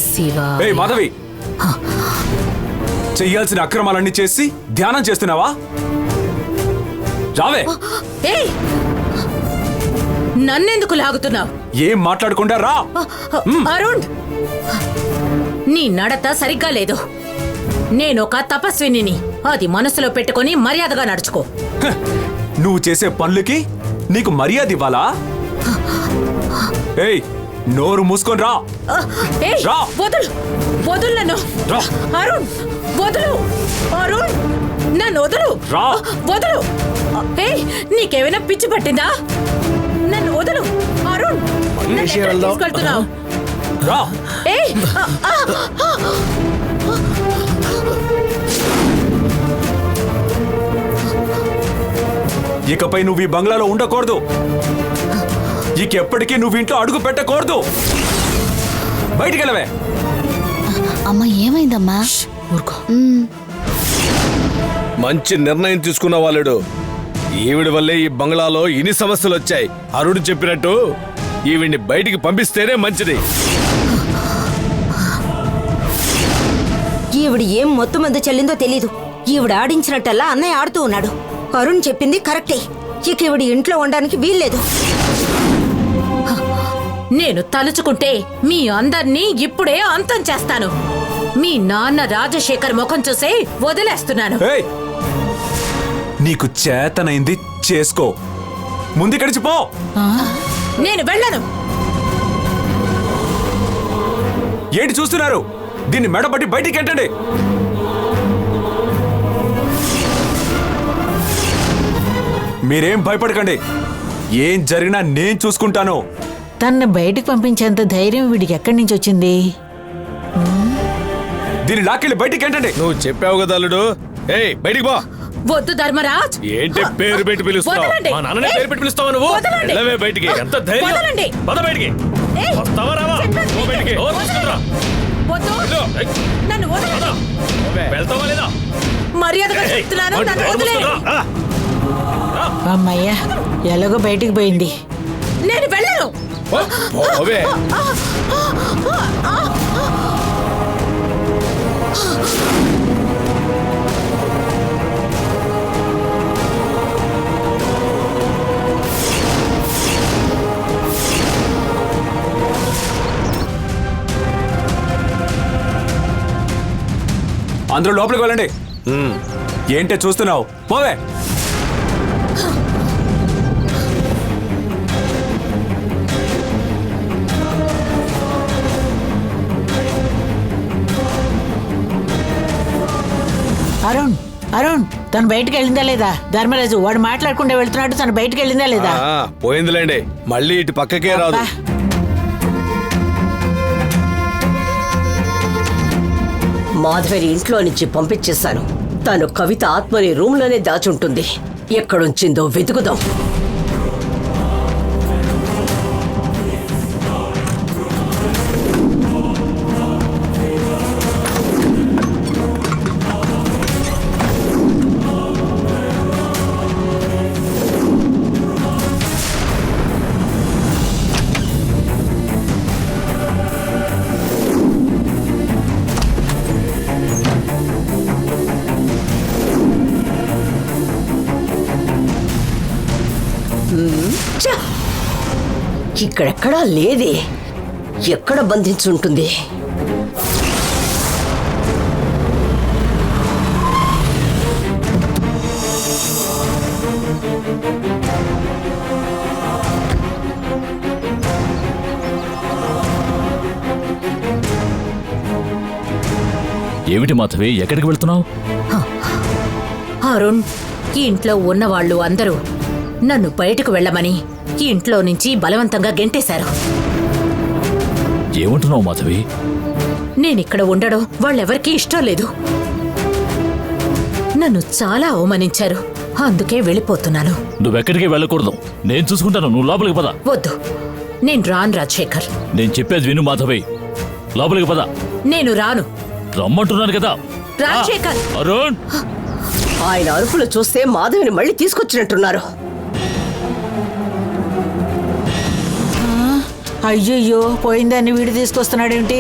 శివాయ. ఏయ్ మాధవి, చెయ్యాల్సిన అక్రమాలన్నీ చేసి ధ్యానం చేస్తున్నావా? రావే. ఏయ్, నన్నెందుకు లాగుతున్నావు? ఏం మాట్లాడకుండా రా. అరుణ్, నీ నడత సరిగ్గా లేదు. నేనొక తపస్విని, అది మనసులో పెట్టుకొని మర్యాదగా నడుచుకో. హ, నువ్వు చేసే పనులకి నీకు మర్యాద ఇవ్వాలా? ఏయ్, నోరు మూసుకొని రా. ఏయ్, రా. వదులు, వదులు నన్ను. రా. అరుణ్, వదులు. అరుణ్, నన్ను వదులు. రా. వదులు. ఏయ్, నీకేమైనా పిచ్చి పట్టిందా? నన్ను వదులు. అరుణ్, నన్ను ఎక్కడికి తీసుకెళ్తున్నావు? రా. ఏయ్, ఇకపై నువ్వు ఈ బంగ్లాలో ఉండకూడదు. ఇకెప్పటికీ నువ్వు ఇంట్లో అడుగు పెట్టకూడదు. బయటికి వెళ్ళవే. అమ్మా ఏమైందమ్మా? ఊరుకో. మంచి నిర్ణయం తీసుకున్న వాళ్ళుడు. ఈవిడి వల్లే ఈ బంగ్లాలో ఇన్ని సమస్యలు వచ్చాయి. అరుడు చెప్పినట్టు ఈవిడ్ని బయటికి పంపిస్తేనే మంచిది. ఈవిడ ఏం మొత్తం మంది చెల్లిందో తెలీదు. ఈవిడ ఆడించినట్టల్లా అన్నయ్య ఆడుతూ ఉన్నాడు. అరుణ్ చెప్పింది కరెక్టే. ఇక ఈవిడ ఇంట్లో ఉండడానికి వీల్లేదు. నేను తలుచుకుంటే మీ అందర్నీ ఇప్పుడే అంతం చేస్తాను. మీ నాన్న రాజశేఖర్ ముఖం చూసే వదిలేస్తున్నాను. ఏయ్, నీకు చేతనైంది చేసుకో. ముందుకడిచి పో. నేను వెళ్ళను. ఏంటి చూస్తున్నారు? దీన్ని మెడబట్టి బయటికి ఎంటండి. మీరేం భయపడకండి. ఏం జరిగినా నేను చూసుకుంటాను. తన్ను బయటకు పంపించేంత ధైర్యం వీడికి ఎక్కడి నుంచి వచ్చింది? దీన్ని లాక్కెళ్ళి బయటికి ఎంటండి. నువ్వు చెప్పావు కదా అల్లుడు. ఏయ్ బయటికి పో. వద్దు ధర్మరాజ్. ఏంటి పేరు పెట్టి పిలుస్తావు? వదలండి. మా నాన్ననే పేరు పెట్టి పిలుస్తావా నువ్వు? వదలండి. వెళ్ళవే బయటికి. ఎంత ధైర్యం. వదలండి. పద బయటికి. ఏయ్, వస్తావా రావా? చెప్పండి. పో బయటికి. ఓ, తీసుకురా. వద్దు. వెళ్ళు. ఏయ్, నన్ను వదలండి. పద. వెళ్తావా లేదా? మర్యాదగా ఏయ్, చెప్తున్నాను. వాడు నన్ను నోరు వదిలే. మూసుకురా. రా. అమ్మయ్యా, ఎలాగో బయటికి పోయింది. నేను వెళ్ళను. పోవే. అందరూ లోపలికి వెళ్ళండి. ఏంటే చూస్తున్నావు? పోవే. అరుణ్, అరుణ్, తను బయటికి వెళ్ళిందా లేదా? ధర్మరాజు వాడు మాట్లాడుకుంటే వెళ్తున్నాడు, తను బయటికి వెళ్ళిందా లేదా? పోయిందిలేండి. మళ్ళీ ఇటు పక్కకే రాదు. అబ్బా. మాధవరి ఇంట్లో నుంచి పంపించేశాను. తను కవిత ఆత్మని రూమ్లోనే దాచుంటుంది. ఎక్కడుంచిందో వెతుకుదాం. ఛ! ఇక్కడెక్కడా లేదే. ఎక్కడ బంధించుంటుంది? ఏమిటి మాధవి, ఎక్కడికి వెళ్తున్నావు? అరుణ్, ఈ ఇంట్లో ఉన్నవాళ్ళు అందరూ నన్ను బయటకు వెళ్ళమని ఈ ఇంట్లో నుంచి బలవంతంగా గెంటేశారు. ఏమంటున్నావు మాధవి? నేనిక్కడ ఉండడం వాళ్ళెవరికీ ఇష్టం లేదు. నన్ను చాలా అవమానించారు. అందుకే వెళ్ళిపోతున్నాను. నువ్వెక్కడికి వెళ్ళకూడదు. నేను చూసుకుంటాను. నువ్వు లోపలికి పద. వద్దు, నేను రాను రాజశేఖర్. నేను చెప్పేది విను మాధవి. లోపలికి పద. నేను రాను. రమ్మంటున్నాను కదా. రాజశేఖర్. అరుణ్, ఆయన అరుపులు చూస్తే మాధవిని మళ్ళీ తీసుకొచ్చినట్టున్నారు. అయ్యయ్యో, పోయిందాన్ని వీడు తీసుకొస్తున్నాడేంటి?